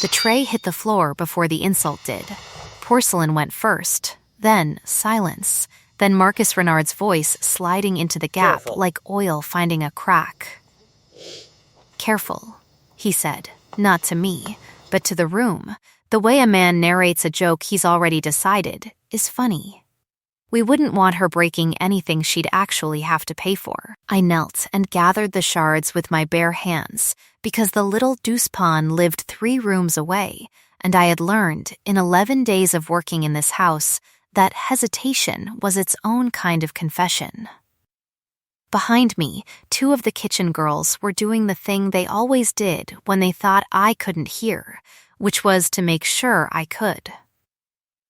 The tray hit the floor before the insult did. Porcelain went first, then silence, then Marcus Renard's voice sliding into the gap Careful. like oil finding a crack. "Careful," he said, not to me, but to the room. The way a man narrates a joke he's already decided is funny. We wouldn't want her breaking anything she'd actually have to pay for. I knelt and gathered the shards with my bare hands because the little deuce pawn lived 3 rooms away, and I had learned in 11 days of working in this house that hesitation was its own kind of confession. Behind me, 2 of the kitchen girls were doing the thing they always did when they thought I couldn't hear, which was to make sure I could.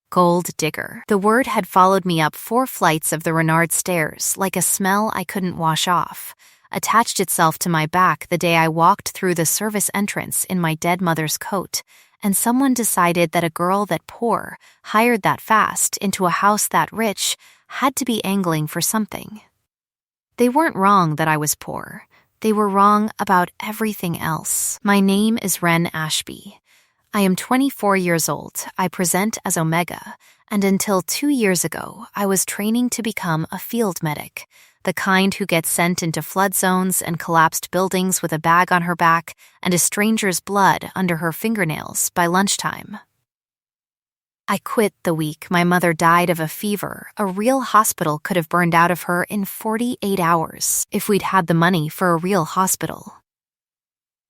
Gold digger. The word had followed me up 4 flights of the Renard stairs like a smell I couldn't wash off, attached itself to my back the day I walked through the service entrance in my dead mother's coat, and someone decided that a girl that poor, hired that fast into a house that rich, had to be angling for something. They weren't wrong that I was poor. They were wrong about everything else. My name is Ren Ashby. I am 24 years old. I present as Omega, and until 2 years ago, I was training to become a field medic, the kind who gets sent into flood zones and collapsed buildings with a bag on her back and a stranger's blood under her fingernails by lunchtime. I quit the week my mother died of a fever a real hospital could have burned out of her in 48 hours if we'd had the money for a real hospital.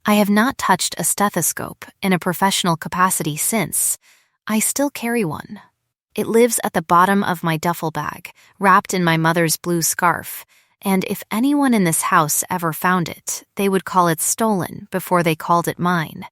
I have not touched a stethoscope in a professional capacity since. I still carry one. It lives at the bottom of my duffel bag, wrapped in my mother's blue scarf, and if anyone in this house ever found it, they would call it stolen before they called it mine,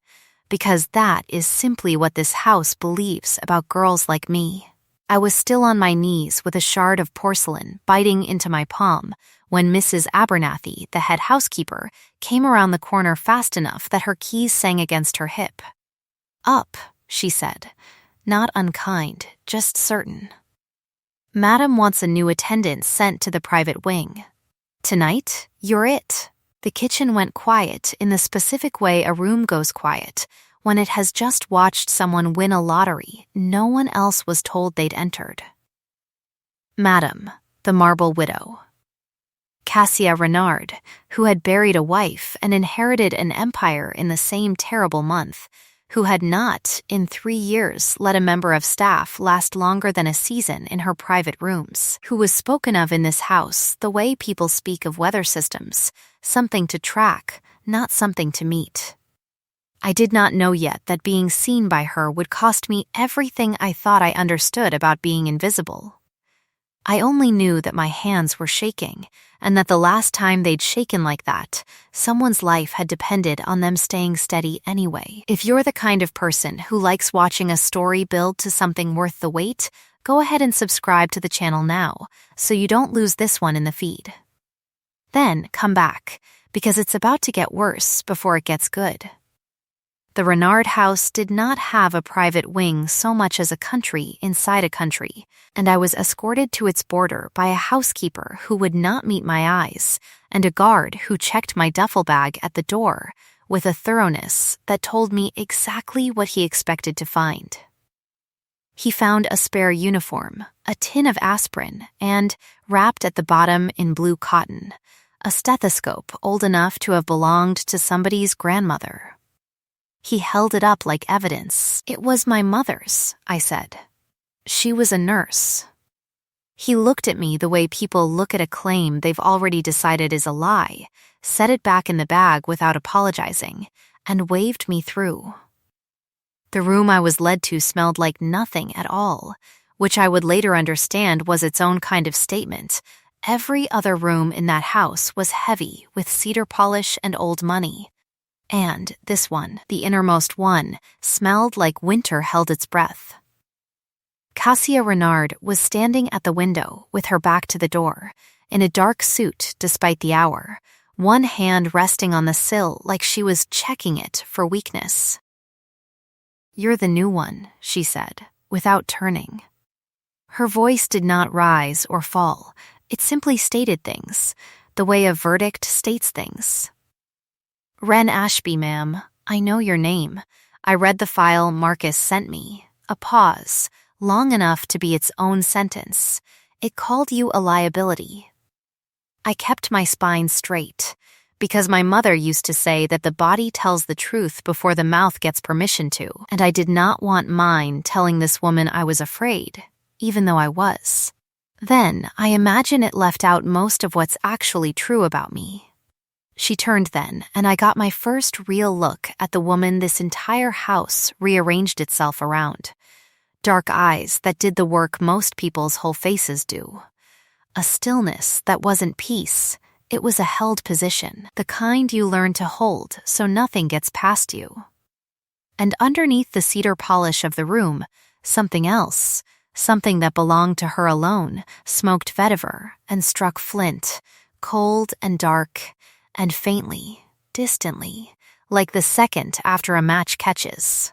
because that is simply what this house believes about girls like me. I was still on my knees with a shard of porcelain biting into my palm when Mrs. Abernathy, the head housekeeper, came around the corner fast enough that her keys sang against her hip. "Up," she said. Not unkind, just certain. "Madam wants a new attendant sent to the private wing. Tonight, you're it." The kitchen went quiet in the specific way a room goes quiet when it has just watched someone win a lottery no one else was told they'd entered. Madam, the marble widow. Cassia Renard, who had buried a wife and inherited an empire in the same terrible month, who had not, in 3 years, let a member of staff last longer than a season in her private rooms, who was spoken of in this house the way people speak of weather systems, something to track, not something to meet. I did not know yet that being seen by her would cost me everything I thought I understood about being invisible. I only knew that my hands were shaking, and that the last time they'd shaken like that, someone's life had depended on them staying steady anyway. If you're the kind of person who likes watching a story build to something worth the wait, go ahead and subscribe to the channel now, so you don't lose this one in the feed. Then come back, because it's about to get worse before it gets good. The Renard house did not have a private wing so much as a country inside a country, and I was escorted to its border by a housekeeper who would not meet my eyes, and a guard who checked my duffel bag at the door with a thoroughness that told me exactly what he expected to find. He found a spare uniform, a tin of aspirin, and, wrapped at the bottom in blue cotton, a stethoscope old enough to have belonged to somebody's grandmother. He held it up like evidence. "It was my mother's," I said. "She was a nurse." He looked at me the way people look at a claim they've already decided is a lie, set it back in the bag without apologizing, and waved me through. The room I was led to smelled like nothing at all, which I would later understand was its own kind of statement. Every other room in that house was heavy with cedar polish and old money. And this one, the innermost one, smelled like winter held its breath. Cassia Renard was standing at the window with her back to the door, in a dark suit despite the hour, one hand resting on the sill like she was checking it for weakness. "You're the new one," she said, without turning. Her voice did not rise or fall. It simply stated things, the way a verdict states things. "Ren Ashby, ma'am. I know your name. I read the file Marcus sent me, a pause, long enough to be its own sentence. It called you a liability. I kept my spine straight, because my mother used to say that the body tells the truth before the mouth gets permission to, and I did not want mine telling this woman I was afraid, even though I was. Then, I imagine it left out most of what's actually true about me. She turned then, and I got my first real look at the woman this entire house rearranged itself around. Dark eyes that did the work most people's whole faces do. A stillness that wasn't peace. It was a held position, the kind you learn to hold so nothing gets past you. And underneath the cedar polish of the room, something else, something that belonged to her alone, smoked vetiver and struck flint, cold and dark, and faintly, distantly, like the second after a match catches.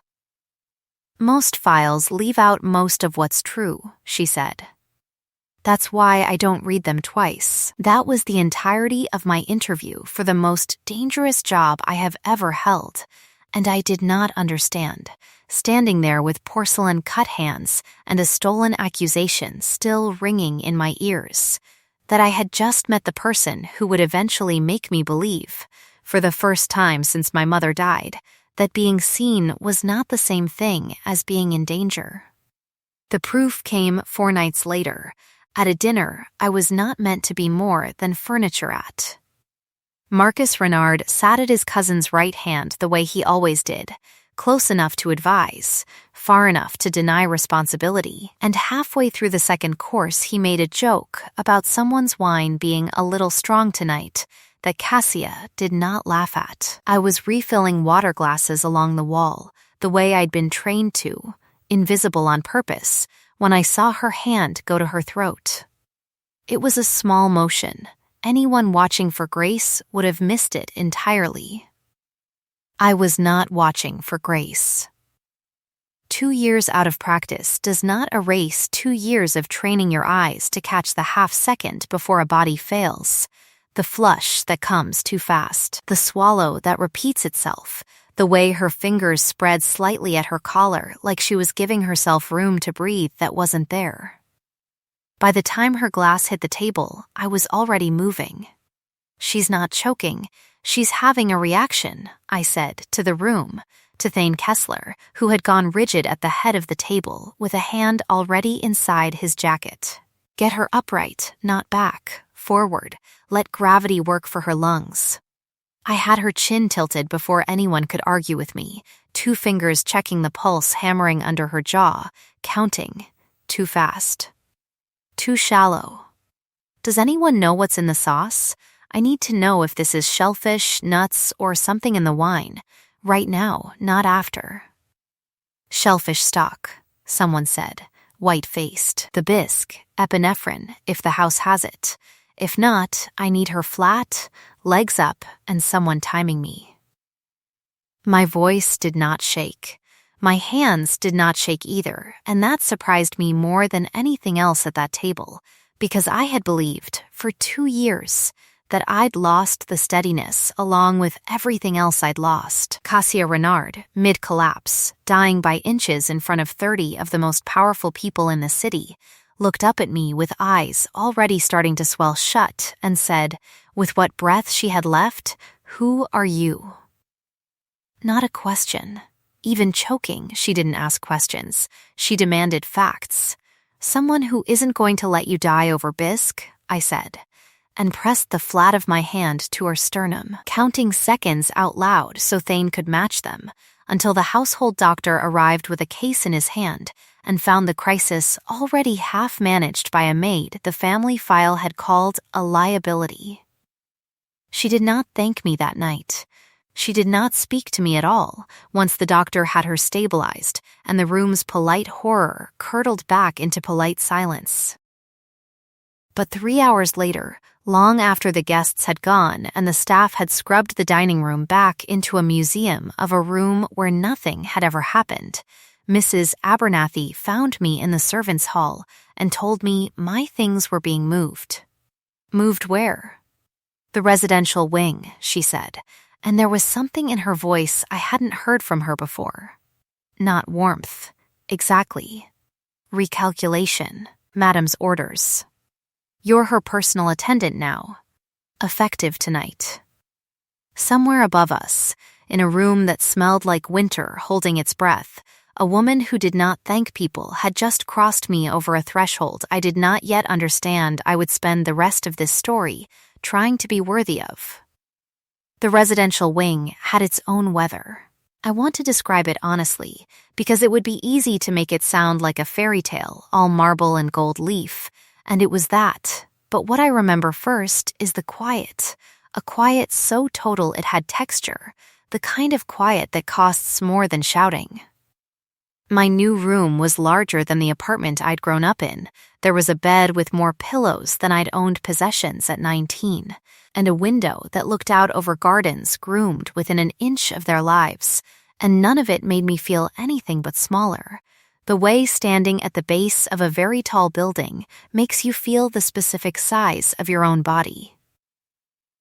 Most files leave out most of what's true, she said. That's why I don't read them twice. That was the entirety of my interview for the most dangerous job I have ever held, and I did not understand, standing there with porcelain-cut hands and a stolen accusation still ringing in my ears, that I had just met the person who would eventually make me believe, for the first time since my mother died, that being seen was not the same thing as being in danger. The proof came 4 nights later, at a dinner I was not meant to be more than furniture at. Marcus Renard sat at his cousin's right hand the way he always did, close enough to advise, far enough to deny responsibility, and halfway through the second course he made a joke about someone's wine being a little strong tonight that Cassia did not laugh at. I was refilling water glasses along the wall, the way I'd been trained to, invisible on purpose, when I saw her hand go to her throat. It was a small motion. Anyone watching for Grace would have missed it entirely. I was not watching for Grace. 2 years out of practice does not erase 2 years of training your eyes to catch the half second before a body fails, the flush that comes too fast, the swallow that repeats itself, the way her fingers spread slightly at her collar like she was giving herself room to breathe that wasn't there. By the time her glass hit the table, I was already moving. She's not choking. She's having a reaction, I said, to the room, to Thane Kessler, who had gone rigid at the head of the table with a hand already inside his jacket. Get her upright, not back, forward. Let gravity work for her lungs. I had her chin tilted before anyone could argue with me, 2 fingers checking the pulse hammering under her jaw, counting. Too fast. Too shallow. Does anyone know what's in the sauce? I need to know if this is shellfish, nuts, or something in the wine. Right now, not after. Shellfish stock, someone said, white-faced. The bisque, epinephrine, if the house has it. If not, I need her flat, legs up, and someone timing me. My voice did not shake. My hands did not shake either, and that surprised me more than anything else at that table, because I had believed, for 2 years, that I'd lost the steadiness along with everything else I'd lost. Cassia Renard, mid-collapse, dying by inches in front of 30 of the most powerful people in the city, looked up at me with eyes already starting to swell shut and said, with what breath she had left, "Who are you?" Not a question. Even choking, she didn't ask questions. She demanded facts. "Someone who isn't going to let you die over bisque," I said, and pressed the flat of my hand to her sternum, counting seconds out loud so Thane could match them, until the household doctor arrived with a case in his hand and found the crisis already half managed by a maid the family file had called a liability. She did not thank me that night. She did not speak to me at all once the doctor had her stabilized and the room's polite horror curdled back into polite silence. But 3 hours later, long after the guests had gone and the staff had scrubbed the dining room back into a museum of a room where nothing had ever happened, Mrs. Abernathy found me in the servants' hall and told me my things were being moved. Moved where? The residential wing, she said, and there was something in her voice I hadn't heard from her before. Not warmth. Exactly. Recalculation. Madam's orders. You're her personal attendant now. Effective tonight. Somewhere above us, in a room that smelled like winter holding its breath, a woman who did not thank people had just crossed me over a threshold I did not yet understand I would spend the rest of this story trying to be worthy of. The residential wing had its own weather. I want to describe it honestly, because it would be easy to make it sound like a fairy tale, all marble and gold leaf, and it was that. But what I remember first is the quiet, a quiet so total it had texture, the kind of quiet that costs more than shouting. My new room was larger than the apartment I'd grown up in. There was a bed with more pillows than I'd owned possessions at 19, and a window that looked out over gardens groomed within an inch of their lives, and none of it made me feel anything but smaller. The way standing at the base of a very tall building makes you feel the specific size of your own body.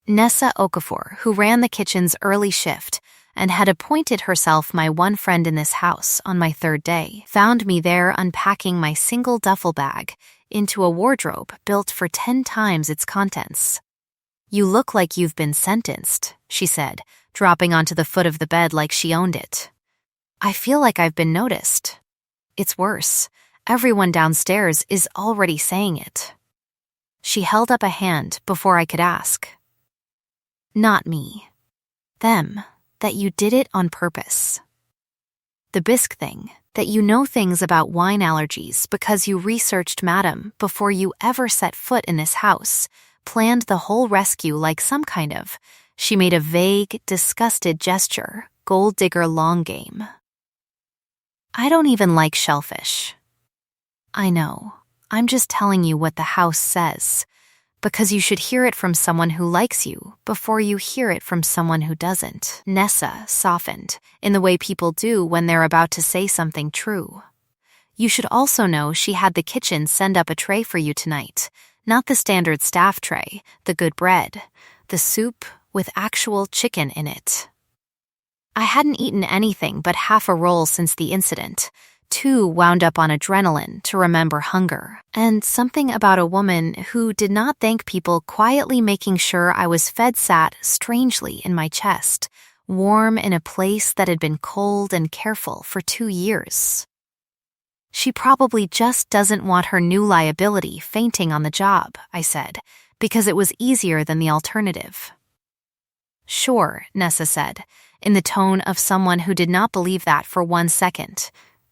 Nessa Okafor, who ran the kitchen's early shift and had appointed herself my one friend in this house on my third day, found me there unpacking my single duffel bag into a wardrobe built for 10 times its contents. "You look like you've been sentenced," she said, dropping onto the foot of the bed like she owned it. "I feel like I've been noticed. It's worse. Everyone downstairs is already saying it." She held up a hand before I could ask. "Not me. Them. That you did it on purpose. The bisque thing, that you know things about wine allergies because you researched Madam before you ever set foot in this house, planned the whole rescue like some kind of," she made a vague, disgusted gesture, gold digger long game. "I don't even like shellfish." "I know. I'm just telling you what the house says, because you should hear it from someone who likes you before you hear it from someone who doesn't." Nessa softened, in the way people do when they're about to say something true. "You should also know she had the kitchen send up a tray for you tonight, not the standard staff tray, the good bread, the soup with actual chicken in it." I hadn't eaten anything but half a roll since the incident, too wound up on adrenaline to remember hunger, and something about a woman who did not thank people quietly making sure I was fed sat strangely in my chest, warm in a place that had been cold and careful for 2 years. "She probably just doesn't want her new liability fainting on the job," I said, because it was easier than the alternative. "Sure," Nessa said, in the tone of someone who did not believe that for 1 second.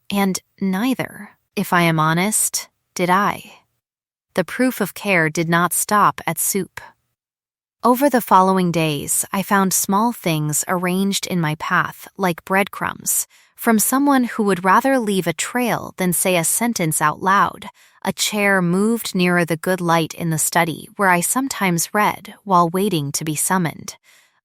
And neither, if I am honest, did I. The proof of care did not stop at soup. Over the following days, I found small things arranged in my path like breadcrumbs from someone who would rather leave a trail than say a sentence out loud. A chair moved nearer the good light in the study where I sometimes read while waiting to be summoned.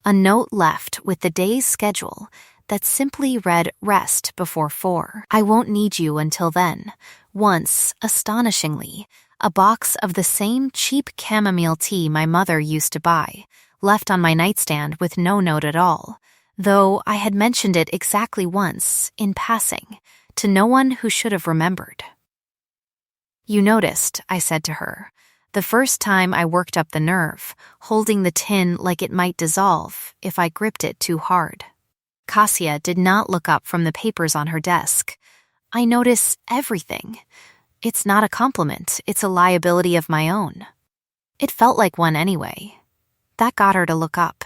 A note left with the day's schedule that simply read "rest before 4. I won't need you until then." Once, astonishingly, a box of the same cheap chamomile tea my mother used to buy, left on my nightstand with no note at all, though I had mentioned it exactly once, in passing, to no one who should have remembered. "You noticed," I said to her, the first time I worked up the nerve, holding the tin like it might dissolve if I gripped it too hard. Cassia did not look up from the papers on her desk. "I notice everything. It's not a compliment, it's a liability of my own." It felt like one anyway. That got her to look up.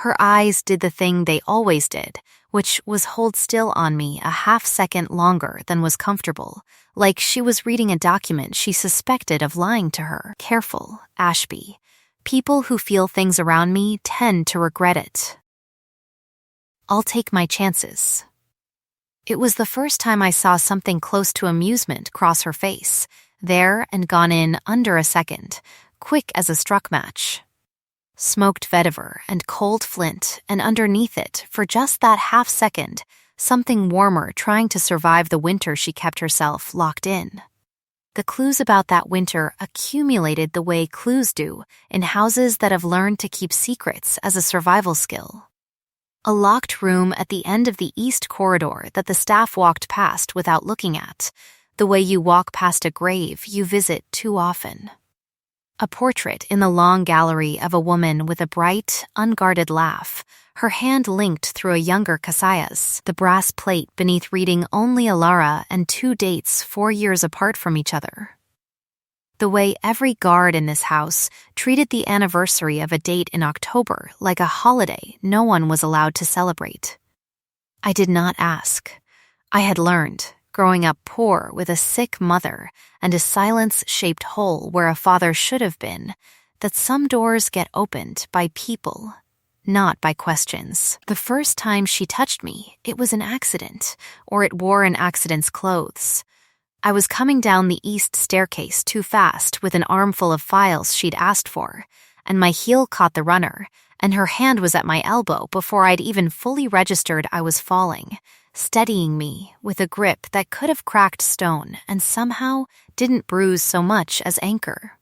Her eyes did the thing they always did, which was hold still on me a half-second longer than was comfortable, like she was reading a document she suspected of lying to her. "Careful, Ashby. People who feel things around me tend to regret it. I'll take my chances." It was the first time I saw something close to amusement cross her face, there and gone in under a second, quick as a struck match. Smoked vetiver and cold flint, and underneath it, for just that half second, something warmer trying to survive the winter she kept herself locked in. The clues about that winter accumulated the way clues do in houses that have learned to keep secrets as a survival skill. A locked room at the end of the east corridor that the staff walked past without looking at, the way you walk past a grave you visit too often. A portrait in the long gallery of a woman with a bright, unguarded laugh, her hand linked through a younger Casillas, the brass plate beneath reading only Alara and 2 dates 4 years apart from each other. The way every guard in this house treated the anniversary of a date in October like a holiday no one was allowed to celebrate. I did not ask. I had learned, growing up poor with a sick mother and a silence-shaped hole where a father should have been, that some doors get opened by people, not by questions. The first time she touched me, it was an accident, or it wore an accident's clothes. I was coming down the east staircase too fast with an armful of files she'd asked for, and my heel caught the runner, and her hand was at my elbow before I'd even fully registered I was falling, steadying me with a grip that could have cracked stone and somehow didn't bruise so much as anchor.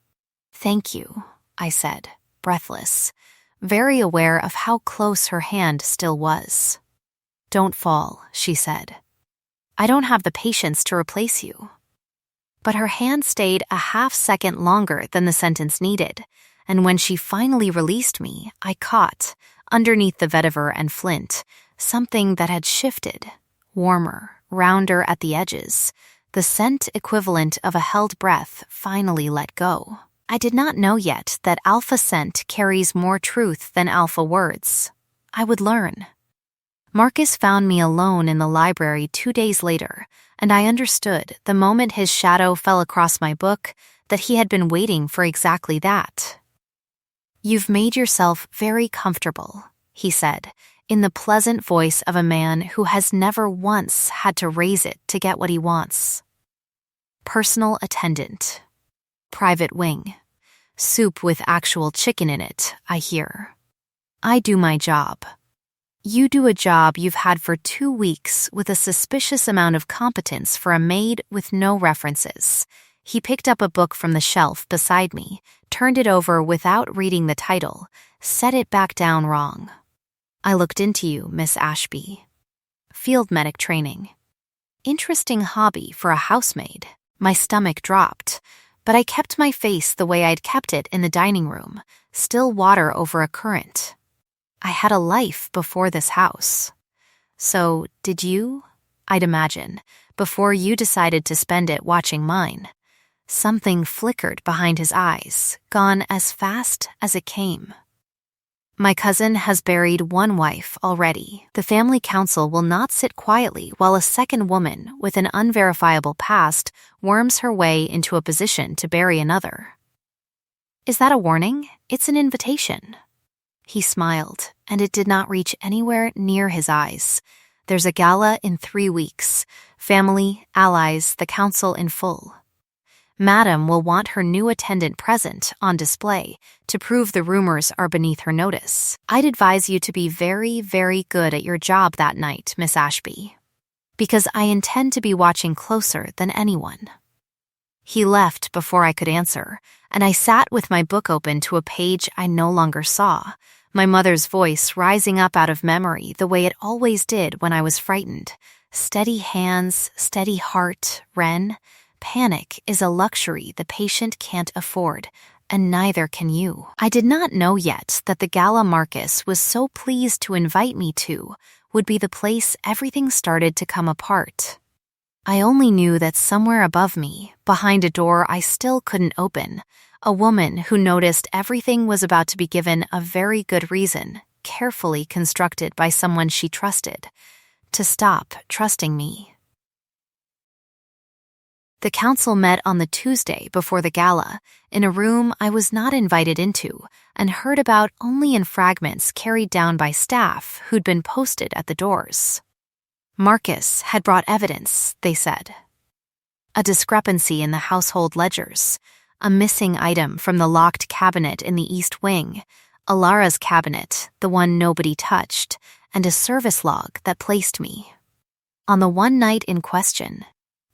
"Thank you," I said, breathless, very aware of how close her hand still was. "Don't fall," she said. "I don't have the patience to replace you." But her hand stayed a half-second longer than the sentence needed, and when she finally released me, I caught, underneath the vetiver and flint, something that had shifted, warmer, rounder at the edges, the scent equivalent of a held breath finally let go. I did not know yet that alpha scent carries more truth than alpha words. I would learn. Marcus found me alone in the library 2 days later, and I understood the moment his shadow fell across my book that he had been waiting for exactly that. "You've made yourself very comfortable," he said, in the pleasant voice of a man who has never once had to raise it to get what he wants. Personal attendant. Private wing. Soup with actual chicken in it, I hear. I do my job. You do a job you've had for 2 weeks with a suspicious amount of competence for a maid with no references. He picked up a book from the shelf beside me, turned it over without reading the title, set it back down wrong. "I looked into you, Miss Ashby. Field medic training. Interesting hobby for a housemaid." My stomach dropped, but I kept my face the way I'd kept it in the dining room, still water over a current. I had a life before this house. "So, did you?" I'd imagine, before you decided to spend it watching mine. Something flickered behind his eyes, gone as fast as it came. "My cousin has buried 1 wife already. The family council will not sit quietly while a second woman with an unverifiable past worms her way into a position to bury another." "Is that a warning? It's an invitation." He smiled, and it did not reach anywhere near his eyes. "There's a gala in 3 weeks. Family, allies, the council in full. Madam will want her new attendant present on display to prove the rumors are beneath her notice. I'd advise you to be very, very good at your job that night, Miss Ashby, because I intend to be watching closer than anyone." He left before I could answer, and I sat with my book open to a page I no longer saw, my mother's voice rising up out of memory the way it always did when I was frightened. "Steady hands, steady heart, Wren. Panic is a luxury the patient can't afford, and neither can you." I did not know yet that the gala Marcus was so pleased to invite me to would be the place everything started to come apart. I only knew that somewhere above me, behind a door I still couldn't open, a woman who noticed everything was about to be given a very good reason, carefully constructed by someone she trusted, to stop trusting me. The council met on the Tuesday before the gala, in a room I was not invited into and heard about only in fragments carried down by staff who'd been posted at the doors. Marcus had brought evidence, they said. A discrepancy in the household ledgers, a missing item from the locked cabinet in the East Wing, Alara's cabinet, the one nobody touched, and a service log that placed me. On the one night in question,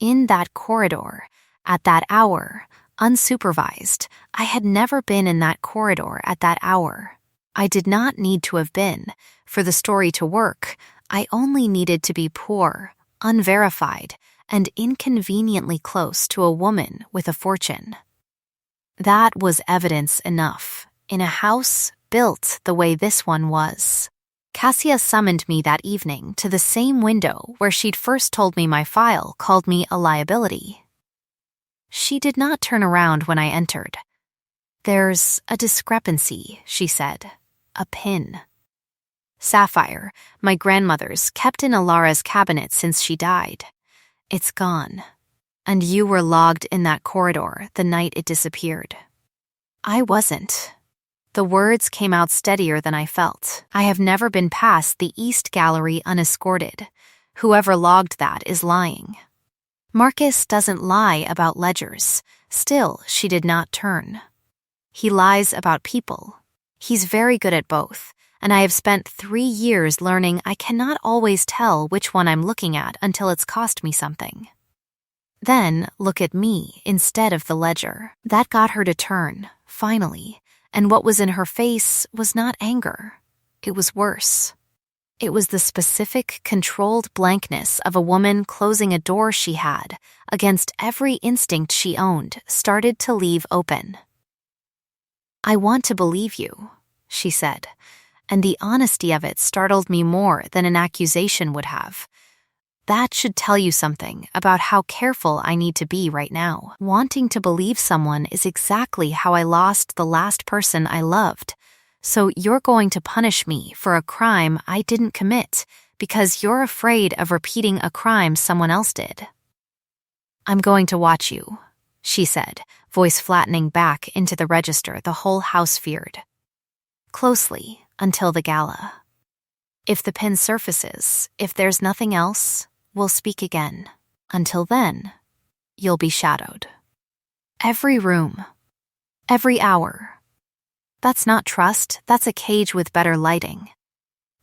in that corridor, at that hour, unsupervised, I had never been in that corridor at that hour. I did not need to have been. For the story to work, I only needed to be poor, unverified, and inconveniently close to a woman with a fortune. That was evidence enough, in a house built the way this one was. Cassia summoned me that evening to the same window where she'd first told me my file called me a liability. She did not turn around when I entered. "There's a discrepancy," she said. "A pin." Sapphire, my grandmother's, kept in Alara's cabinet since she died. It's gone. And you were logged in that corridor the night it disappeared. I wasn't. The words came out steadier than I felt. I have never been past the East Gallery unescorted. Whoever logged that is lying. Marcus doesn't lie about ledgers. Still, she did not turn. He lies about people. He's very good at both, and I have spent 3 years learning I cannot always tell which one I'm looking at until it's cost me something. Then look at me instead of the ledger. That got her to turn, finally, and what was in her face was not anger. It was worse. It was the specific, controlled blankness of a woman closing a door she had, against every instinct she owned, started to leave open. "I want to believe you," she said, and the honesty of it startled me more than an accusation would have. That should tell you something about how careful I need to be right now. Wanting to believe someone is exactly how I lost the last person I loved. So you're going to punish me for a crime I didn't commit because you're afraid of repeating a crime someone else did. "I'm going to watch you," she said, voice flattening back into the register the whole house feared. "Closely until the gala. If the pin surfaces, if there's nothing else, we'll speak again. Until then, you'll be shadowed. Every room. Every hour. That's not trust, that's a cage with better lighting."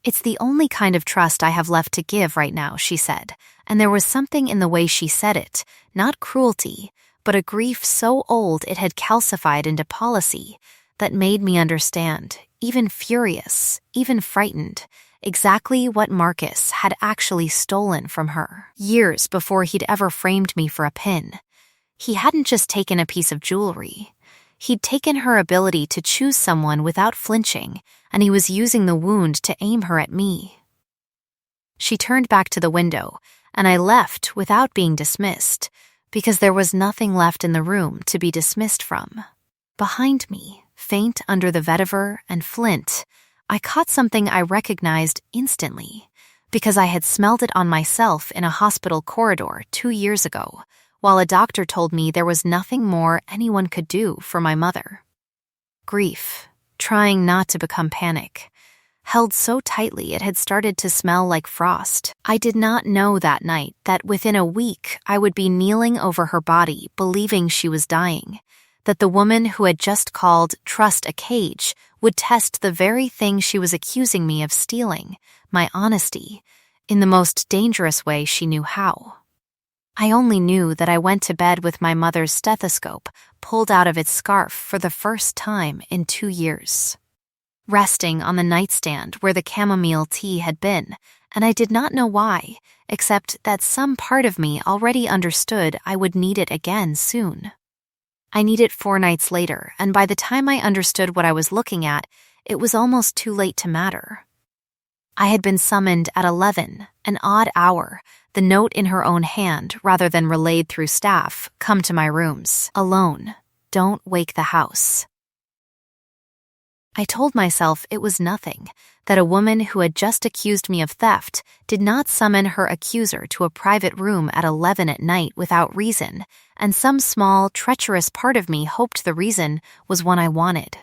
"It's the only kind of trust I have left to give right now," she said, and there was something in the way she said it, not cruelty, but a grief so old it had calcified into policy, that made me understand, even furious, even frightened, exactly what Marcus had actually stolen from her, years before he'd ever framed me for a pin. He hadn't just taken a piece of jewelry. He'd taken her ability to choose someone without flinching, and he was using the wound to aim her at me. She turned back to the window, and I left without being dismissed, because there was nothing left in the room to be dismissed from. Behind me, faint under the vetiver and flint, I caught something I recognized instantly, because I had smelled it on myself in a hospital corridor 2 years ago, while a doctor told me there was nothing more anyone could do for my mother. Grief, trying not to become panic, held so tightly it had started to smell like frost. I did not know that night that within a week I would be kneeling over her body believing she was dying, that the woman who had just called trust a cage would test the very thing she was accusing me of stealing, my honesty, in the most dangerous way she knew how. I only knew that I went to bed with my mother's stethoscope pulled out of its scarf for the first time in 2 years. Resting on the nightstand where the chamomile tea had been, and I did not know why, except that some part of me already understood I would need it again soon. I need it 4 nights later, and by the time I understood what I was looking at, it was almost too late to matter. I had been summoned at 11, an odd hour, the note in her own hand, rather than relayed through staff, "Come to my rooms, alone. Don't wake the house." I told myself it was nothing, that a woman who had just accused me of theft did not summon her accuser to a private room at 11 at night without reason, and some small, treacherous part of me hoped the reason was one I wanted.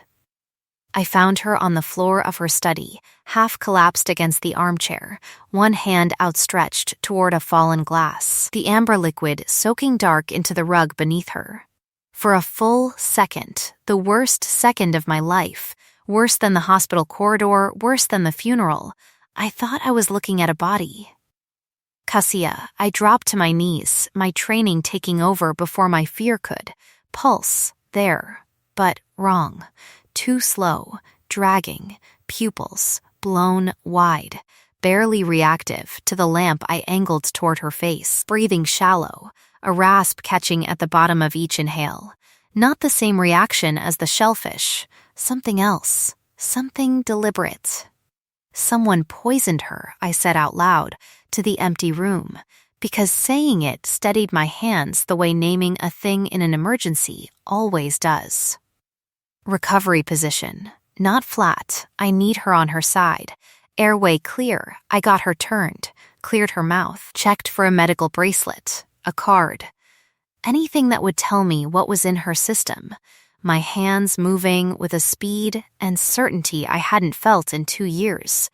I found her on the floor of her study, half collapsed against the armchair, one hand outstretched toward a fallen glass, the amber liquid soaking dark into the rug beneath her. For a full second, the worst second of my life, worse than the hospital corridor, worse than the funeral, I thought I was looking at a body. Cassia, I dropped to my knees, my training taking over before my fear could. Pulse, there, but wrong. Too slow, dragging, pupils blown wide, barely reactive to the lamp I angled toward her face, breathing shallow, a rasp catching at the bottom of each inhale. Not the same reaction as the shellfish, something else, something deliberate. Someone poisoned her, I said out loud, to the empty room, because saying it steadied my hands the way naming a thing in an emergency always does. Recovery position. Not flat, I need her on her side. Airway clear, I got her turned, cleared her mouth, checked for a medical bracelet, a card. Anything that would tell me what was in her system. My hands moving with a speed and certainty I hadn't felt in 2 years.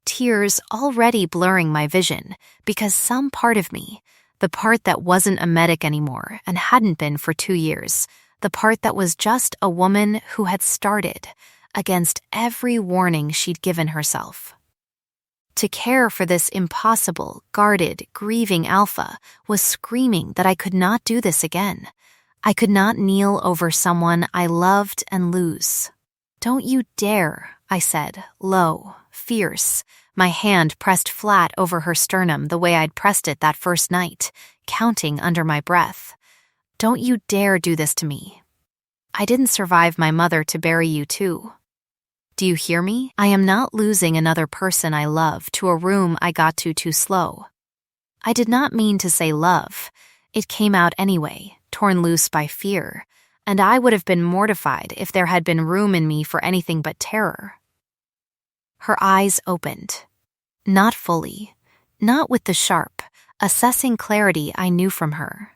Tears already blurring my vision because some part of me, the part that wasn't a medic anymore and hadn't been for 2 years, the part that was just a woman who had started against every warning she'd given herself. To care for this impossible, guarded, grieving alpha was screaming that I could not do this again. I could not kneel over someone I loved and lose. "Don't you dare," I said, low, fierce, my hand pressed flat over her sternum the way I'd pressed it that first night, counting under my breath. "Don't you dare do this to me. I didn't survive my mother to bury you too. Do you hear me? I am not losing another person I love to a room I got to too slow." I did not mean to say love. It came out anyway, torn loose by fear, and I would have been mortified if there had been room in me for anything but terror. Her eyes opened. Not fully, not with the sharp, assessing clarity I knew from her.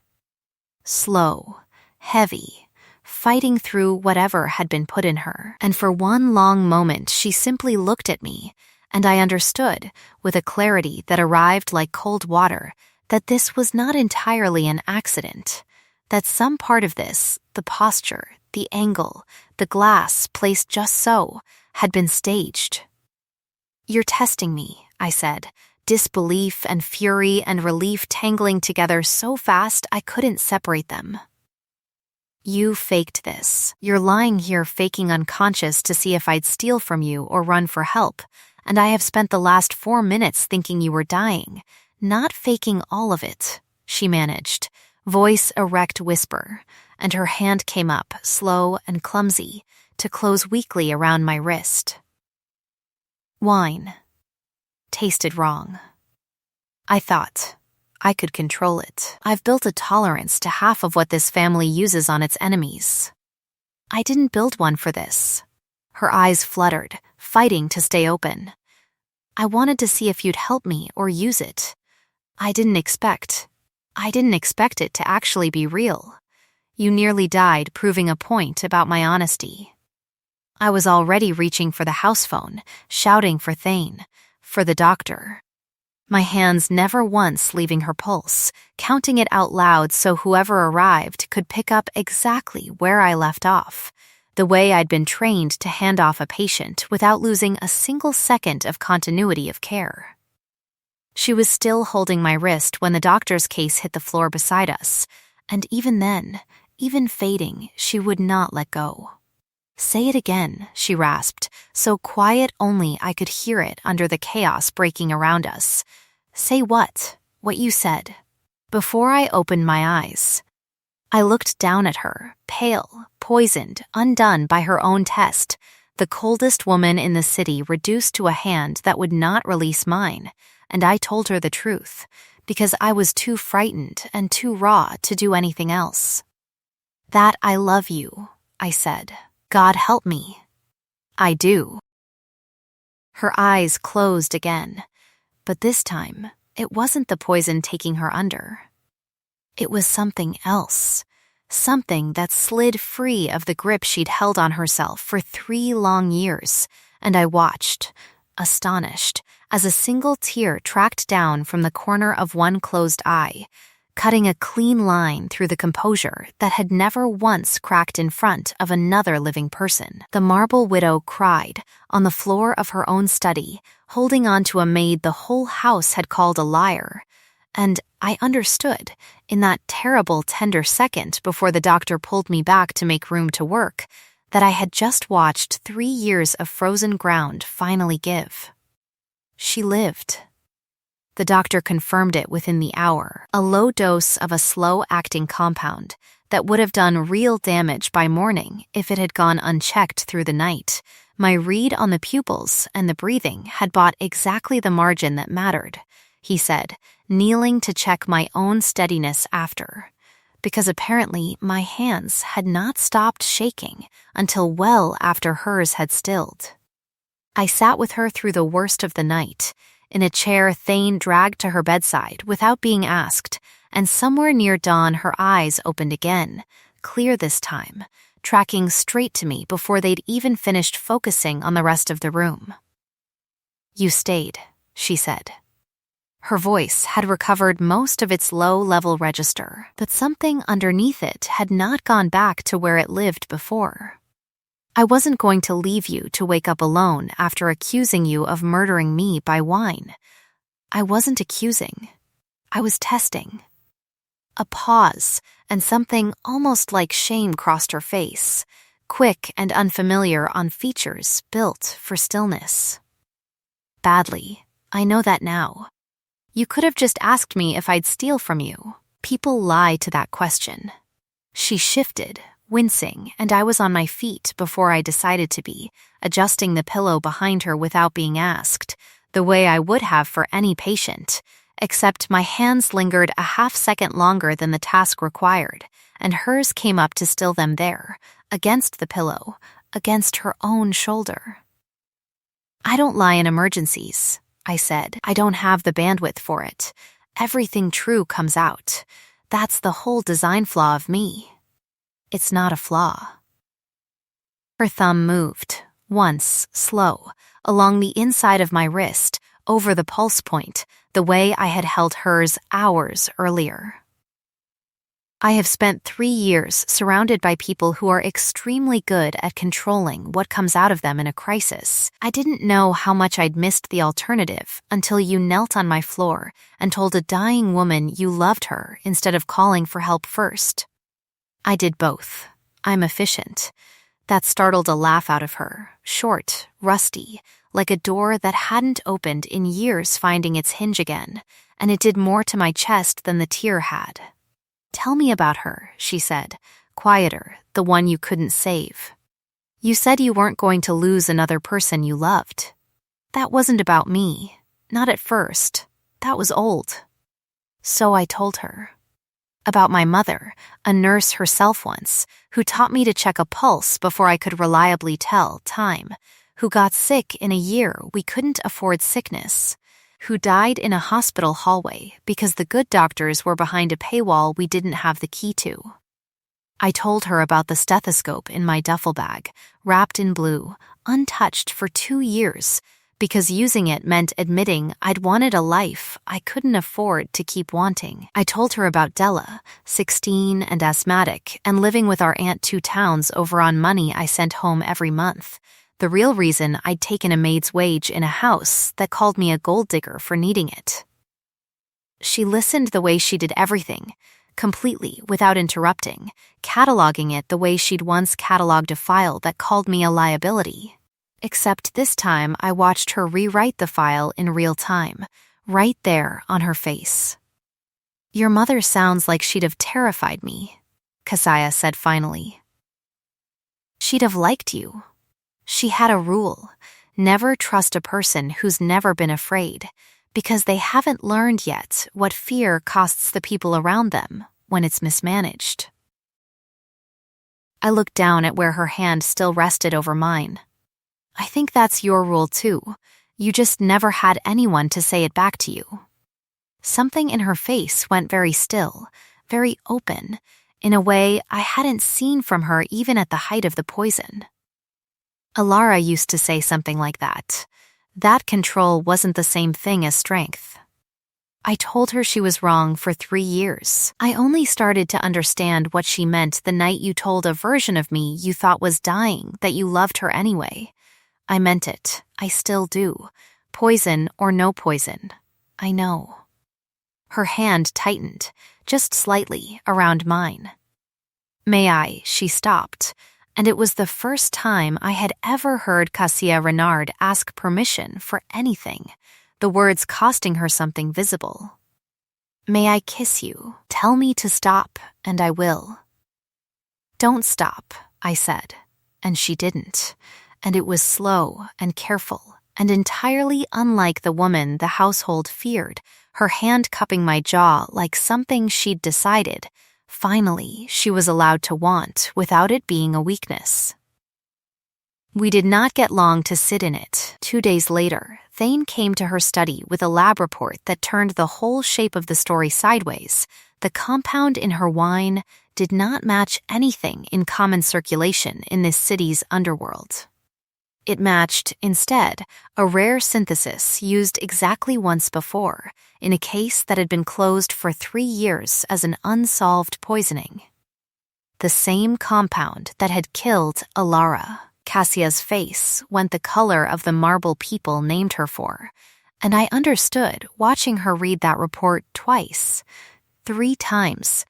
Slow, heavy, fighting through whatever had been put in her. And for one long moment she simply looked at me, and I understood, with a clarity that arrived like cold water, that this was not entirely an accident, that some part of this, the posture, the angle, the glass placed just so, had been staged. "You're testing me," I said, disbelief and fury and relief tangling together so fast I couldn't separate them. "You faked this. You're lying here faking unconscious to see if I'd steal from you or run for help, and I have spent the last 4 minutes thinking you were dying, not faking all of it," she managed, voice erect whisper, and her hand came up, slow and clumsy, to close weakly around my wrist. Wine. Tasted wrong. I thought I could control it. I've built a tolerance to half of what this family uses on its enemies. I didn't build one for this. Her eyes fluttered, fighting to stay open. "I wanted to see if you'd help me or use it. I didn't expect it to actually be real. You nearly died proving a point about my honesty." I was already reaching for the house phone, shouting for Thane, for the doctor. My hands never once leaving her pulse, counting it out loud so whoever arrived could pick up exactly where I left off, the way I'd been trained to hand off a patient without losing a single second of continuity of care. She was still holding my wrist when the doctor's case hit the floor beside us, and even then, even fading, she would not let go. "Say it again," she rasped, so quiet only I could hear it under the chaos breaking around us. "Say what? What you said." Before I opened my eyes, I looked down at her, pale, poisoned, undone by her own test, the coldest woman in the city reduced to a hand that would not release mine, and I told her the truth, because I was too frightened and too raw to do anything else. "That I love you," I said. "God help me. I do." Her eyes closed again, but this time it wasn't the poison taking her under. It was something else, something that slid free of the grip she'd held on herself for 3 long years, and I watched, astonished, as a single tear tracked down from the corner of one closed eye, cutting a clean line through the composure that had never once cracked in front of another living person. The marble widow cried on the floor of her own study, holding on to a maid the whole house had called a liar. And I understood, in that terrible, tender second before the doctor pulled me back to make room to work, that I had just watched 3 years of frozen ground finally give. She lived. The doctor confirmed it within the hour, a low dose of a slow-acting compound that would have done real damage by morning if it had gone unchecked through the night. My read on the pupils and the breathing had bought exactly the margin that mattered, he said, kneeling to check my own steadiness after, because apparently my hands had not stopped shaking until well after hers had stilled. I sat with her through the worst of the night, in a chair Thane dragged to her bedside without being asked, and somewhere near dawn her eyes opened again, clear this time, tracking straight to me before they'd even finished focusing on the rest of the room. "You stayed," she said. Her voice had recovered most of its low-level register, but something underneath it had not gone back to where it lived before. "I wasn't going to leave you to wake up alone after accusing you of murdering me by wine. I wasn't accusing. I was testing." A pause, and something almost like shame crossed her face, quick and unfamiliar on features built for stillness. "Badly. I know that now. You could have just asked me if I'd steal from you. People lie to that question." She shifted, wincing, and I was on my feet before I decided to be, adjusting the pillow behind her without being asked, the way I would have for any patient, except my hands lingered a half-second longer than the task required, and hers came up to still them there, against the pillow, against her own shoulder. "I don't lie in emergencies," I said. "I don't have the bandwidth for it. Everything true comes out. That's the whole design flaw of me." "It's not a flaw." Her thumb moved, once, slow, along the inside of my wrist, over the pulse point, the way I had held hers hours earlier. "I have spent 3 years surrounded by people who are extremely good at controlling what comes out of them in a crisis. I didn't know how much I'd missed the alternative until you knelt on my floor and told a dying woman you loved her instead of calling for help first." "I did both. I'm efficient." That startled a laugh out of her, short, rusty, like a door that hadn't opened in years finding its hinge again, and it did more to my chest than the tear had. "Tell me about her," she said, quieter, the one you couldn't save. "You said you weren't going to lose another person you loved." "That wasn't about me. Not at first. That was old." So I told her. About my mother, a nurse herself once, who taught me to check a pulse before I could reliably tell time, who got sick in a year we couldn't afford sickness, who died in a hospital hallway because the good doctors were behind a paywall we didn't have the key to. I told her about the stethoscope in my duffel bag, wrapped in blue, untouched for 2 years, because using it meant admitting I'd wanted a life I couldn't afford to keep wanting. I told her about Della, 16 and asthmatic, and living with our aunt 2 towns over on money I sent home every month. The real reason I'd taken a maid's wage in a house that called me a gold digger for needing it. She listened the way she did everything, completely without interrupting, cataloging it the way she'd once cataloged a file that called me a liability. Except this time I watched her rewrite the file in real time, right there on her face. "Your mother sounds like she'd have terrified me," Kasaya said finally. "She'd have liked you. She had a rule, never trust a person who's never been afraid, because they haven't learned yet what fear costs the people around them when it's mismanaged." I looked down at where her hand still rested over mine. "I think that's your rule too. You just never had anyone to say it back to you." Something in her face went very still, very open, in a way I hadn't seen from her even at the height of the poison. Alara used to say something like that. That control wasn't the same thing as strength. I told her she was wrong for 3 years. I only started to understand what she meant the night you told a version of me you thought was dying that you loved her anyway. I meant it. I still do. Poison or no poison. I know. Her hand tightened, just slightly, around mine. "May I?" She stopped. And it was the first time I had ever heard Cassia Renard ask permission for anything, the words costing her something visible. "May I kiss you? Tell me to stop, and I will." "Don't stop," I said, and she didn't, and it was slow and careful and entirely unlike the woman the household feared, her hand cupping my jaw like something she'd decided. Finally, she was allowed to want without it being a weakness. We did not get long to sit in it. 2 days later, Thane came to her study with a lab report that turned the whole shape of the story sideways. The compound in her wine did not match anything in common circulation in this city's underworld. It matched, instead, a rare synthesis used exactly once before, in a case that had been closed for 3 years as an unsolved poisoning. The same compound that had killed Alara. Cassia's face went the color of the marble people named her for, and I understood, watching her read that report twice, 3 times,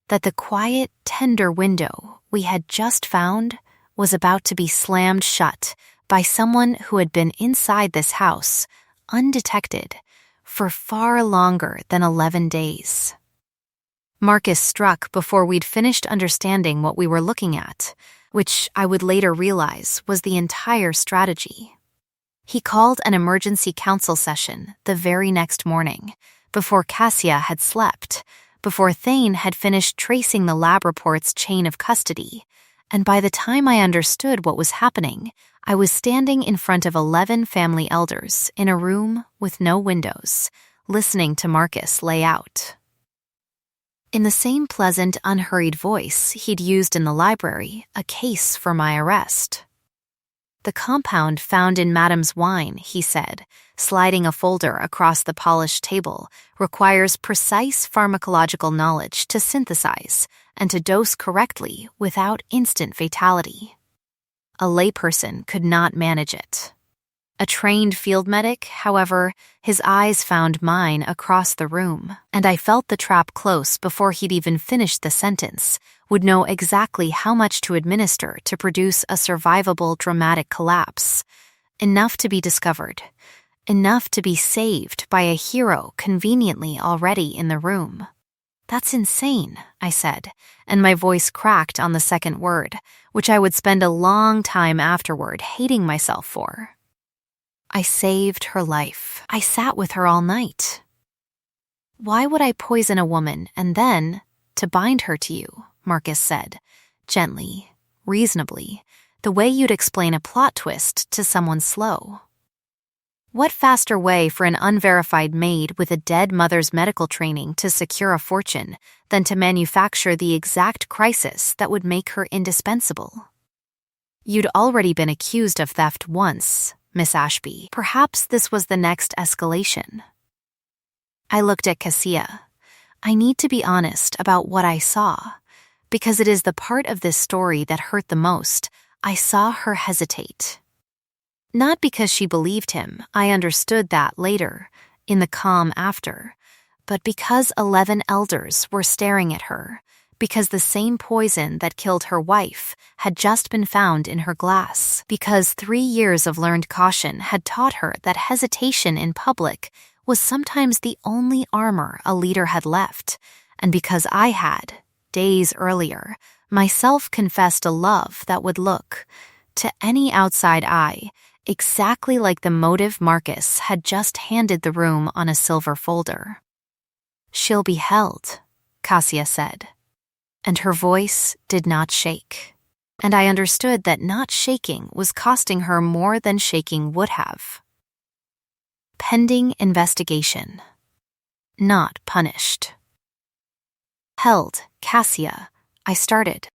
that the quiet, tender window we had just found was about to be slammed shut by someone who had been inside this house, undetected, for far longer than 11 days. Marcus struck before we'd finished understanding what we were looking at, which I would later realize was the entire strategy. He called an emergency council session the very next morning, before Cassia had slept, before Thane had finished tracing the lab report's chain of custody, and by the time I understood what was happening, I was standing in front of 11 family elders in a room with no windows, listening to Marcus lay out. In the same pleasant, unhurried voice he'd used in the library, a case for my arrest. "The compound found in Madame's wine," he said, sliding a folder across the polished table, "requires precise pharmacological knowledge to synthesize and to dose correctly without instant fatality. A layperson could not manage it. A trained field medic, however, his eyes found mine across the room, and I felt the trap close before he'd even finished the sentence, would know exactly how much to administer to produce a survivable dramatic collapse. Enough to be discovered. Enough to be saved by a hero conveniently already in the room." "That's insane," I said, and my voice cracked on the second word, which I would spend a long time afterward hating myself for. "I saved her life. I sat with her all night." "Why would I poison a woman and then, to bind her to you?" Marcus said, gently, reasonably, the way you'd explain a plot twist to someone slow. What faster way for an unverified maid with a dead mother's medical training to secure a fortune than to manufacture the exact crisis that would make her indispensable? "You'd already been accused of theft once, Miss Ashby. Perhaps this was the next escalation." I looked at Cassia. I need to be honest about what I saw, because it is the part of this story that hurt the most. I saw her hesitate. Not because she believed him, I understood that later, in the calm after, but because 11 elders were staring at her, because the same poison that killed her wife had just been found in her glass, because 3 years of learned caution had taught her that hesitation in public was sometimes the only armor a leader had left, and because I had, days earlier, myself confessed a love that would look, to any outside eye, exactly like the motive Marcus had just handed the room on a silver folder. "She'll be held," Cassia said, and her voice did not shake, and I understood that not shaking was costing her more than shaking would have. "Pending investigation. Not punished." "Held, Cassia," I started.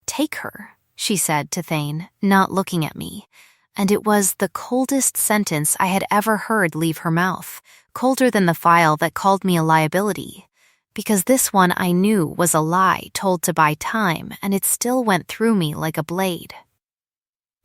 "Take her," she said to Thane, not looking at me, and it was the coldest sentence I had ever heard leave her mouth, colder than the file that called me a liability, because this one I knew was a lie told to buy time, and it still went through me like a blade.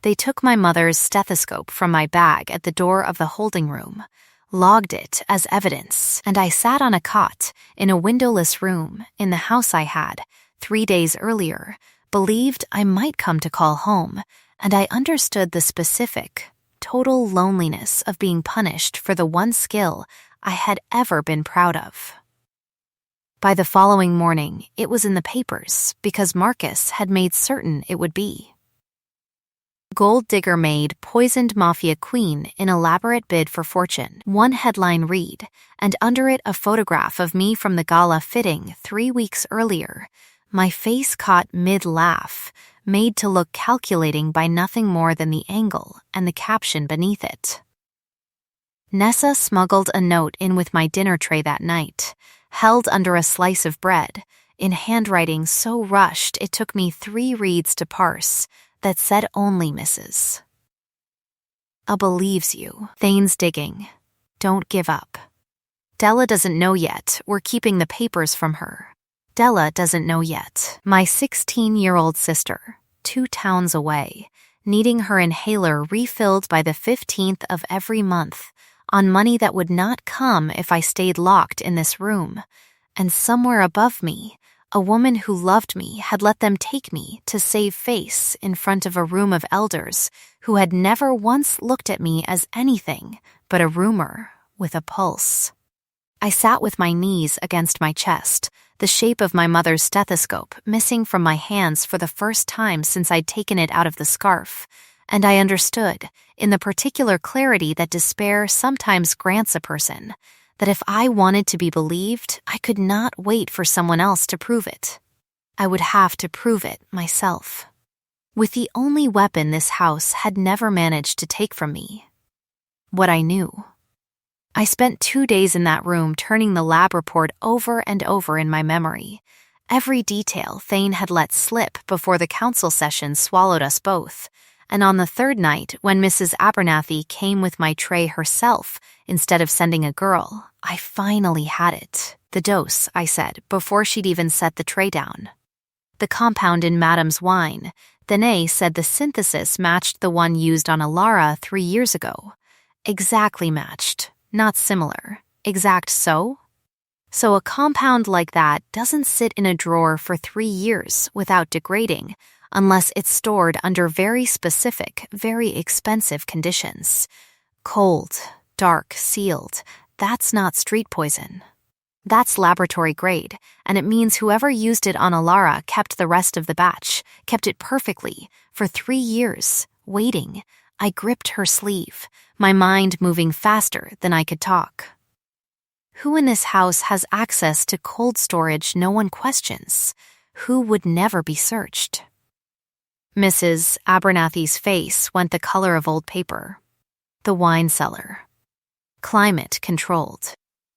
They took my mother's stethoscope from my bag at the door of the holding room, logged it as evidence, and I sat on a cot in a windowless room in the house I had, 3 days earlier, believed I might come to call home, and I understood the specific, total loneliness of being punished for the one skill I had ever been proud of. By the following morning, it was in the papers because Marcus had made certain it would be. Gold digger Maid poisoned Mafia queen in elaborate bid for fortune. One headline read, and under it a photograph of me from the gala fitting 3 weeks earlier, my face caught mid-laugh, made to look calculating by nothing more than the angle and the caption beneath it. Nessa smuggled a note in with my dinner tray that night, held under a slice of bread, in handwriting so rushed it took me 3 reads to parse, that said only Mrs. A believes you. Thane's digging. Don't give up. Della doesn't know yet. We're keeping the papers from her. Della doesn't know yet. My 16-year-old sister, 2 towns away, needing her inhaler refilled by the 15th of every month, on money that would not come if I stayed locked in this room. And somewhere above me, a woman who loved me had let them take me to save face in front of a room of elders who had never once looked at me as anything but a rumor with a pulse. I sat with my knees against my chest, the shape of my mother's stethoscope missing from my hands for the first time since I'd taken it out of the scarf, and I understood, in the particular clarity that despair sometimes grants a person, that if I wanted to be believed, I could not wait for someone else to prove it. I would have to prove it myself. With the only weapon this house had never managed to take from me. What I knew. I spent 2 days in that room turning the lab report over and over in my memory. Every detail Thane had let slip before the council session swallowed us both. And on the 3rd night, when Mrs. Abernathy came with my tray herself, instead of sending a girl, I finally had it. The dose, I said, before she'd even set the tray down. The compound in Madam's wine. Danae said the synthesis matched the one used on Alara 3 years ago. Exactly matched, not similar. Exact so? So a compound like that doesn't sit in a drawer for 3 years without degrading, unless it's stored under very specific, very expensive conditions. Cold, dark, sealed. That's not street poison. That's laboratory grade, and it means whoever used it on Alara kept the rest of the batch, kept it perfectly, for 3 years, waiting. I gripped her sleeve, my mind moving faster than I could talk. Who in this house has access to cold storage no one questions? Who would never be searched? Mrs. Abernathy's face went the color of old paper. The wine cellar. Climate controlled.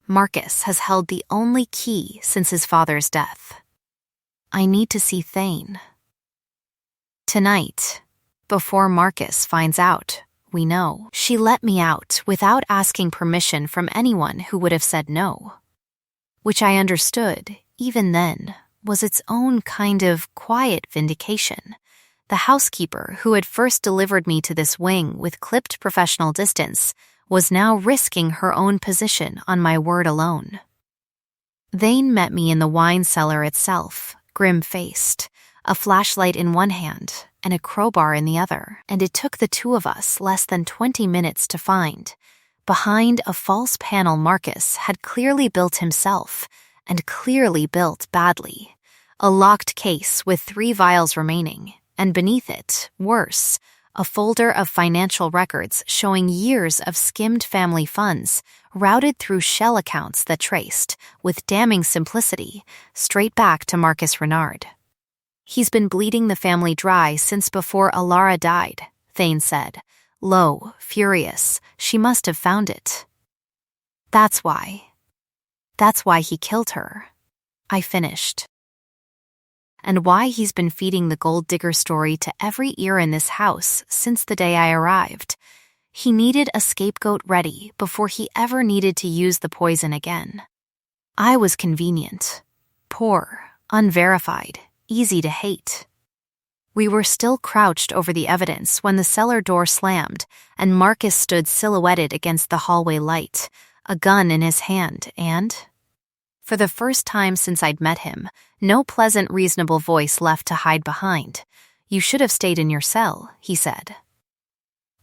Marcus has held the only key since his father's death. I need to see Thane. Tonight, before Marcus finds out, we know. She let me out without asking permission from anyone who would have said no. Which I understood, even then, was its own kind of quiet vindication. The housekeeper who had first delivered me to this wing with clipped professional distance was now risking her own position on my word alone. Thane met me in the wine cellar itself, grim-faced, a flashlight in one hand and a crowbar in the other, and it took the 2 of us less than 20 minutes to find. Behind a false panel Marcus had clearly built himself, and clearly built badly. A locked case with 3 vials remaining, and beneath it, worse, a folder of financial records showing years of skimmed family funds, routed through shell accounts that traced, with damning simplicity, straight back to Marcus Renard. He's been bleeding the family dry since before Alara died, Thane said. Low, furious, she must have found it. That's why. That's why he killed her. I finished. And why he's been feeding the gold digger story to every ear in this house since the day I arrived. He needed a scapegoat ready before he ever needed to use the poison again. I was convenient, poor, unverified, easy to hate. We were still crouched over the evidence when the cellar door slammed and Marcus stood silhouetted against the hallway light, a gun in his hand, and For the first time since I'd met him, no pleasant, reasonable voice left to hide behind. "You should have stayed in your cell," he said.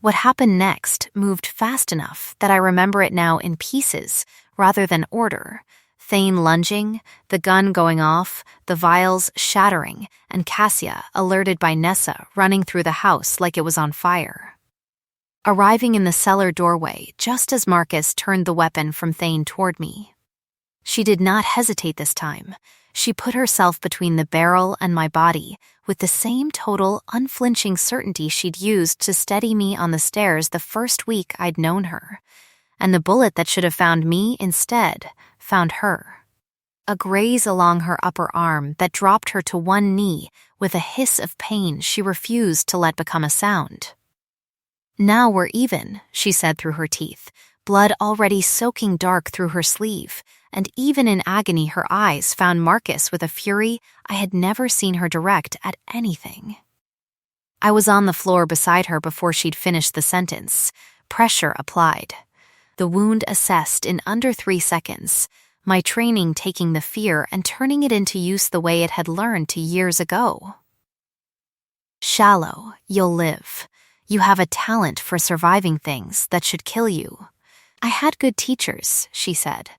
What happened next moved fast enough that I remember it now in pieces rather than order. Thane lunging, the gun going off, the vials shattering, and Cassia, alerted by Nessa, running through the house like it was on fire. Arriving in the cellar doorway just as Marcus turned the weapon from Thane toward me. She did not hesitate this time. She put herself between the barrel and my body with the same total, unflinching certainty she'd used to steady me on the stairs the first week I'd known her. And the bullet that should have found me instead found her. A graze along her upper arm that dropped her to one knee with a hiss of pain she refused to let become a sound. "Now we're even," she said through her teeth, blood already soaking dark through her sleeve, and even in agony her eyes found Marcus with a fury I had never seen her direct at anything. I was on the floor beside her before she'd finished the sentence. Pressure applied. The wound assessed in under 3 seconds, my training taking the fear and turning it into use the way it had learned to years ago. "Shallow, you'll live. You have a talent for surviving things that should kill you. I had good teachers," she said,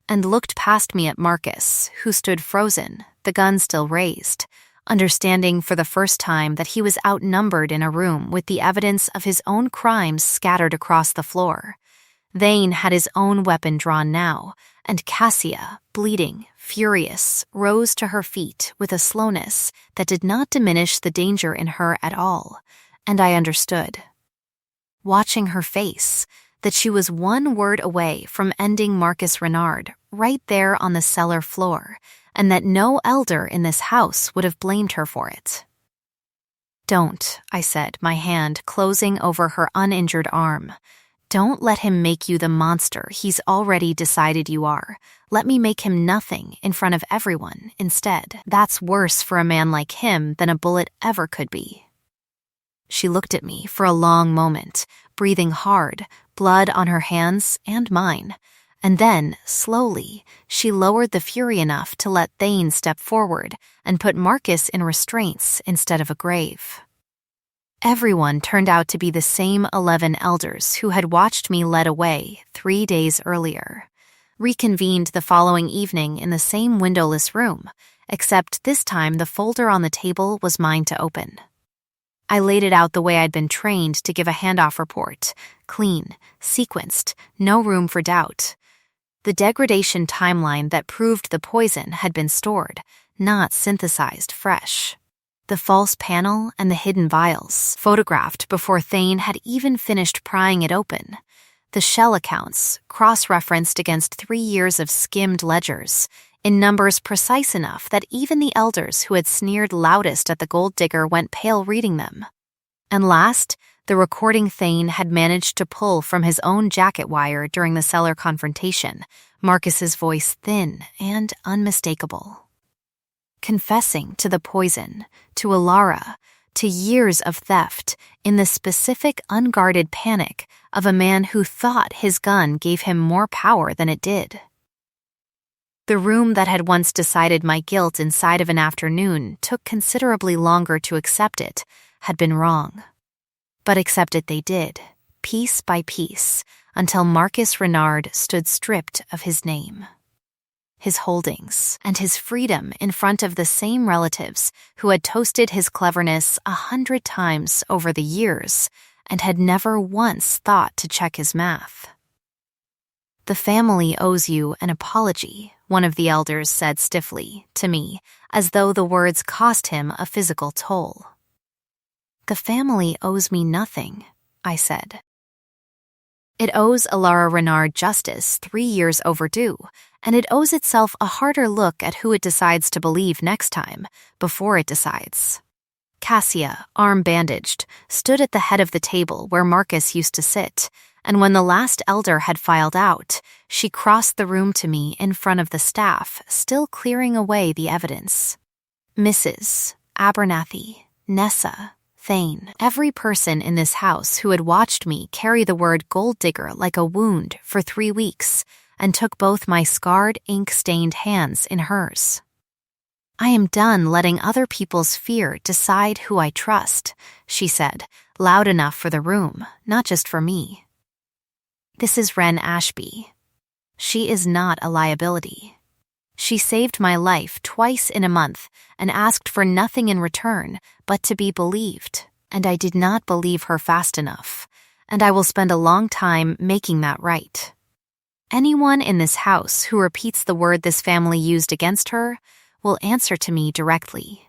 and looked past me at Marcus, who stood frozen, the gun still raised, understanding for the first time that he was outnumbered in a room with the evidence of his own crimes scattered across the floor. Thane had his own weapon drawn now, and Cassia, bleeding, furious, rose to her feet with a slowness that did not diminish the danger in her at all, and I understood. Watching her face, that she was one word away from ending Marcus Renard right there on the cellar floor, and that no elder in this house would have blamed her for it. "Don't," I said, my hand closing over her uninjured arm. "Don't let him make you the monster he's already decided you are. Let me make him nothing in front of everyone instead. That's worse for a man like him than a bullet ever could be." She looked at me for a long moment, breathing hard, blood on her hands and mine. And then, slowly, she lowered the fury enough to let Thane step forward and put Marcus in restraints instead of a grave. Everyone turned out to be the same 11 elders who had watched me led away 3 days earlier, reconvened the following evening in the same windowless room, except this time the folder on the table was mine to open. I laid it out the way I'd been trained to give a handoff report, clean, sequenced, no room for doubt. The degradation timeline that proved the poison had been stored, not synthesized fresh. The false panel and the hidden vials, photographed before Thane had even finished prying it open. The shell accounts, cross-referenced against 3 years of skimmed ledgers, in numbers precise enough that even the elders who had sneered loudest at the gold digger went pale reading them. And last, the recording Thane had managed to pull from his own jacket wire during the cellar confrontation, Marcus's voice thin and unmistakable. Confessing to the poison, to Alara, to years of theft, in the specific unguarded panic of a man who thought his gun gave him more power than it did. The room that had once decided my guilt inside of an afternoon took considerably longer to accept it, had been wrong. But accept it they did, piece by piece, until Marcus Renard stood stripped of his name, his holdings, and his freedom in front of the same relatives who had toasted his cleverness 100 times over the years and had never once thought to check his math. "The family owes you an apology," one of the elders said stiffly to me, as though the words cost him a physical toll. "The family owes me nothing," I said. "It owes Alara Renard justice 3 years overdue, and it owes itself a harder look at who it decides to believe next time, before it decides." Cassia, arm bandaged, stood at the head of the table where Marcus used to sit, and when the last elder had filed out, she crossed the room to me in front of the staff, still clearing away the evidence. Mrs. Abernathy, Nessa, Thane, every person in this house who had watched me carry the word gold digger like a wound for 3 weeks, and took both my scarred, ink-stained hands in hers. "I am done letting other people's fear decide who I trust," she said, loud enough for the room, not just for me. "This is Ren Ashby. She is not a liability. She saved my life twice in a month and asked for nothing in return but to be believed, and I did not believe her fast enough, and I will spend a long time making that right. Anyone in this house who repeats the word this family used against her will answer to me directly."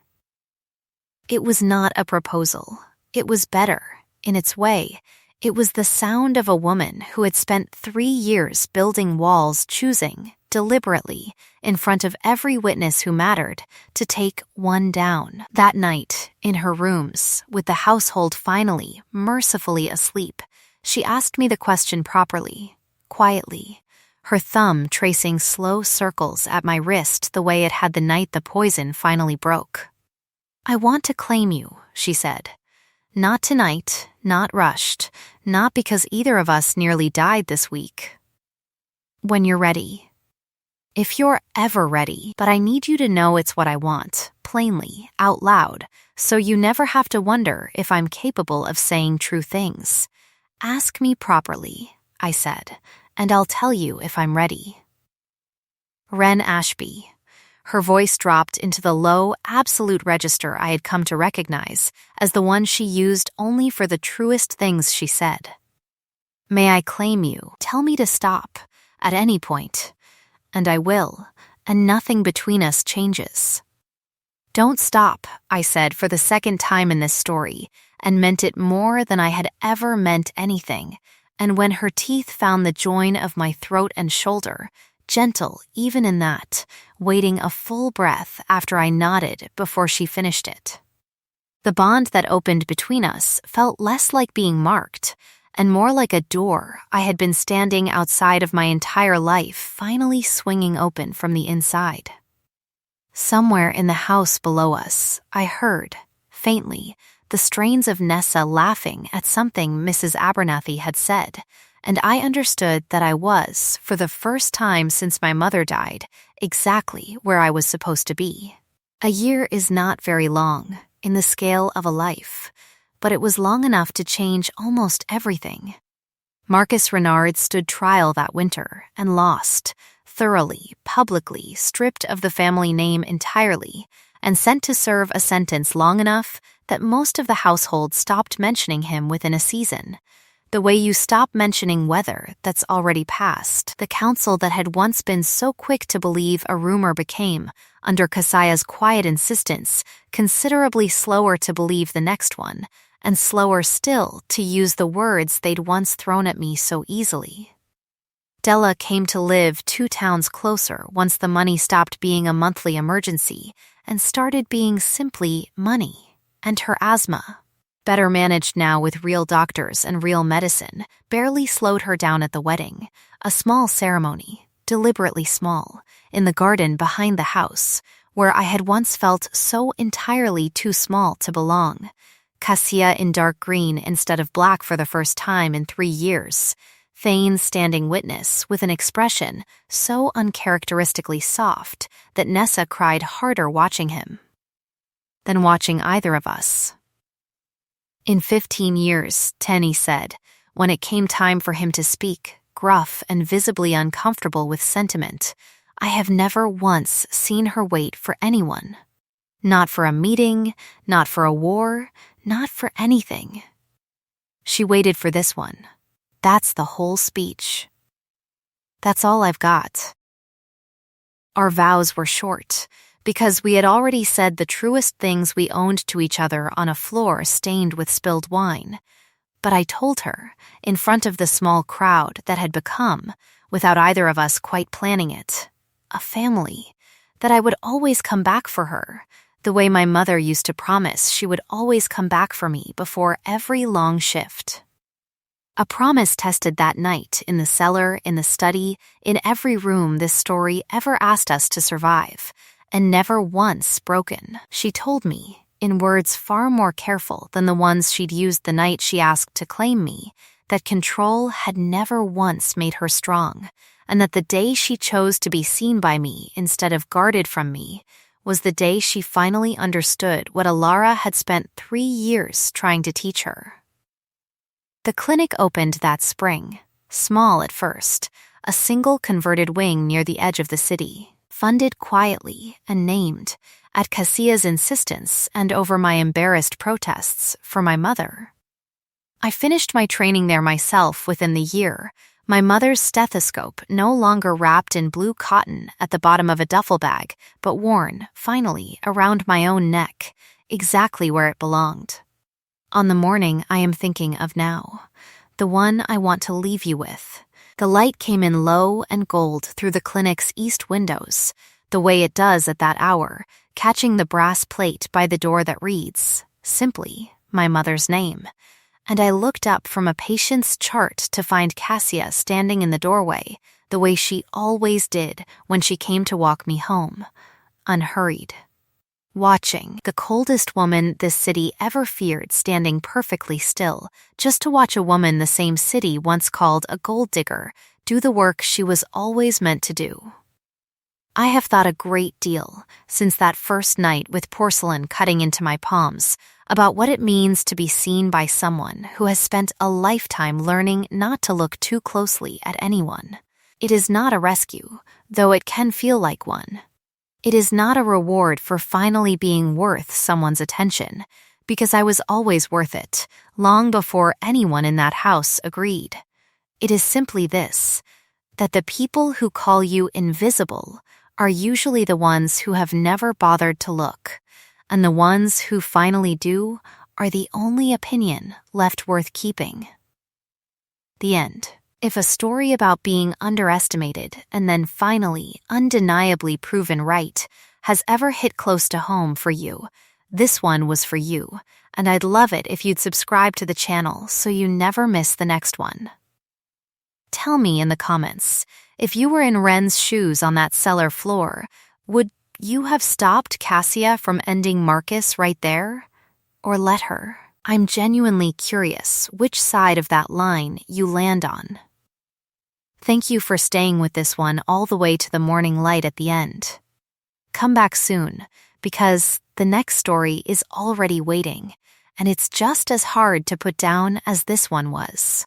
It was not a proposal. It was better, in its way. It was the sound of a woman who had spent 3 years building walls, choosing, deliberately, in front of every witness who mattered, to take one down. That night, in her rooms, with the household finally, mercifully asleep, she asked me the question properly, quietly, her thumb tracing slow circles at my wrist the way it had the night the poison finally broke. "I want to claim you," she said. "Not tonight, not rushed, not because either of us nearly died this week. When you're ready. If you're ever ready, but I need you to know it's what I want, plainly, out loud, so you never have to wonder if I'm capable of saying true things. Ask me properly," I said, "and I'll tell you if I'm ready." Ren Ashby. Her voice dropped into the low, absolute register I had come to recognize as the one she used only for the truest things she said. "May I claim you? Tell me to stop, at any point. And I will, and nothing between us changes." "Don't stop," I said for the second time in this story, and meant it more than I had ever meant anything, and when her teeth found the join of my throat and shoulder, gentle even in that, waiting a full breath after I nodded before she finished it. The bond that opened between us felt less like being marked, and more like a door I had been standing outside of my entire life finally swinging open from the inside. Somewhere in the house below us, I heard, faintly, the strains of Nessa laughing at something Mrs. Abernathy had said, and I understood that I was, for the first time since my mother died, exactly where I was supposed to be. A year is not very long, in the scale of a life, but it was long enough to change almost everything. Marcus Renard stood trial that winter and lost, thoroughly, publicly, stripped of the family name entirely, and sent to serve a sentence long enough that most of the household stopped mentioning him within a season. The way you stop mentioning weather that's already passed, the council that had once been so quick to believe a rumor became, under Kasaya's quiet insistence, considerably slower to believe the next one, and slower still to use the words they'd once thrown at me so easily. Della came to live 2 towns closer once the money stopped being a monthly emergency and started being simply money, and her asthma, better managed now with real doctors and real medicine, barely slowed her down at the wedding, a small ceremony, deliberately small, in the garden behind the house, where I had once felt so entirely too small to belong. Cassia in dark green instead of black for the first time in 3 years. Thane standing witness with an expression so uncharacteristically soft that Nessa cried harder watching him than watching either of us. In 15 years, Tenny said, when it came time for him to speak, gruff and visibly uncomfortable with sentiment, I have never once seen her wait for anyone. Not for a meeting, not for a war, not for anything. She waited for this one. That's the whole speech. That's all I've got. Our vows were short, because we had already said the truest things we owned to each other on a floor stained with spilled wine. But I told her, in front of the small crowd that had become, without either of us quite planning it, a family, that I would always come back for her, the way my mother used to promise she would always come back for me before every long shift. A promise tested that night in the cellar, in the study, in every room this story ever asked us to survive, and never once broken. She told me, in words far more careful than the ones she'd used the night she asked to claim me, that control had never once made her strong, and that the day she chose to be seen by me instead of guarded from me was the day she finally understood what Alara had spent 3 years trying to teach her. The clinic opened that spring, small at first, a single converted wing near the edge of the city, funded quietly and named, at Cassia's insistence and over my embarrassed protests, for my mother. I finished my training there myself within the year, my mother's stethoscope no longer wrapped in blue cotton at the bottom of a duffel bag, but worn, finally, around my own neck, exactly where it belonged. On the morning I am thinking of now, the one I want to leave you with, the light came in low and gold through the clinic's east windows, the way it does at that hour, catching the brass plate by the door that reads, simply, my mother's name. And I looked up from a patient's chart to find Cassia standing in the doorway, the way she always did when she came to walk me home, unhurried. Watching the coldest woman this city ever feared standing perfectly still, just to watch a woman the same city once called a gold digger do the work she was always meant to do. I have thought a great deal, since that first night with porcelain cutting into my palms, about what it means to be seen by someone who has spent a lifetime learning not to look too closely at anyone. It is not a rescue, though it can feel like one. It is not a reward for finally being worth someone's attention, because I was always worth it, long before anyone in that house agreed. It is simply this, that the people who call you invisible are usually the ones who have never bothered to look, and the ones who finally do are the only opinion left worth keeping. The end. If a story about being underestimated and then finally, undeniably proven right has ever hit close to home for you, this one was for you, and I'd love it if you'd subscribe to the channel so you never miss the next one. Tell me in the comments, if you were in Ren's shoes on that cellar floor, would you have stopped Cassia from ending Marcus right there? Or let her? I'm genuinely curious which side of that line you land on. Thank you for staying with this one all the way to the morning light at the end. Come back soon, because the next story is already waiting, and it's just as hard to put down as this one was.